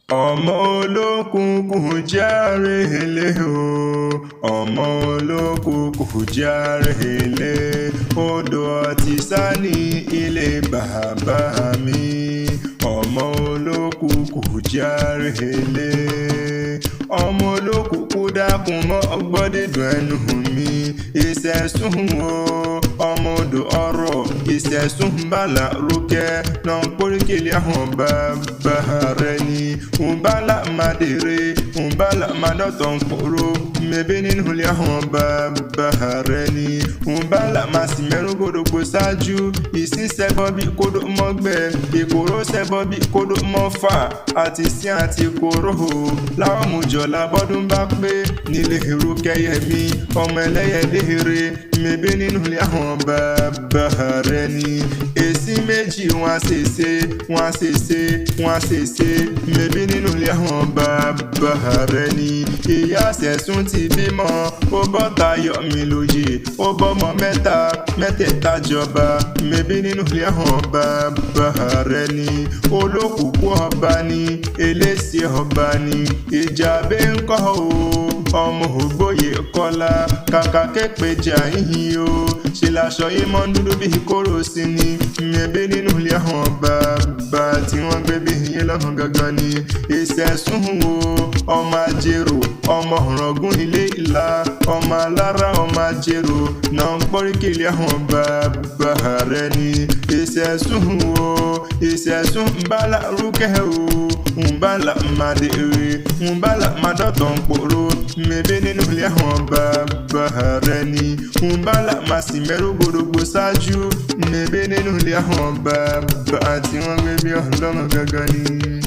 ọmọ olókùnkùn járe ilé o, ọmọ olókùnkùn járe ilé, odò ọtí sá ní ilé bàbá mi, ọmọ olókùnkùn járe ilé, ọmọ olókùnkùn dákun mọ́ gbọ́dẹ̀dùn ẹnu mi, ìṣẹ̀sùn o ọmọ odò ọ̀rọ̀, ìṣẹ̀sùn bàlà rúkẹ́ náà póríkèlé àwọn bàbá rẹ̀ ni, bàlà màdèrè bàlà màdọ̀tọ̀ nkóró mẹ́bí nínú ilé àwọn bàbá rẹ̀ ni, bàlà màsì mẹ́rún gbòdògbò ṣáájú, ìsísẹ́bọ̀ bí kódó mọ́gbẹ́, ìkóró sẹ́bọ̀ bí kódó mọ́fà, àti sí àti kóró láwọn mùjọ́lá bọ́dún bá pé nílé ìrúkẹ́yẹ mi, ọmọ ẹlẹ́yẹlére mẹ́bí nínú ilé àwọn bàbá rẹ̀ ni, èsì méjì wọn àṣèṣe mẹ́bí nínú ilé àwọn bàbá rẹ̀ ni, ìyá Ṣẹ̀sùn ti bímọ ó bọ́ Táyọ̀ mi lóye, ó bọ́mọ mẹ́tẹ̀ẹ̀ta jọba mẹ́bí nínú ilé àwọn bàbá rẹ̀ ni, olókùnkùn ọba ni, eléṣẹ́ ọba ni, Ìjàbẹ́ ńkọ́ o ọmọ ògbóyè kọ́lá, kàkà képejà yìnyín o, ṣe láṣọ yìí mọ́ dúdú bí kóró sí ni, mẹ́bí nínú ilé àwọn bàbá tí wọ́n gbé bí yín lọ́nà gangan ni, ìṣẹ̀sùn o ọmọ ajérò, ọmọ ọ̀rọ̀gún ilé ìlà, ọmọ alára ọmọ ajérò náà ń póríkèlé àwọn bàbá rẹ̀ ni, ìṣẹ̀sùn o ìṣẹ̀sùn bàlà rúkẹ́ o bàlà màdèrè bàlà màdọ̀tọ̀ nkóró mẹ́bí nínú ilé àwọn bàbá rẹ̀ ni, bàlà màsì mẹ́rún gbòdògbò ṣáájú mẹ́bí nínú ilé àwọn bàbá tí wọ́n gbé bí ọlọ́run gangan ni.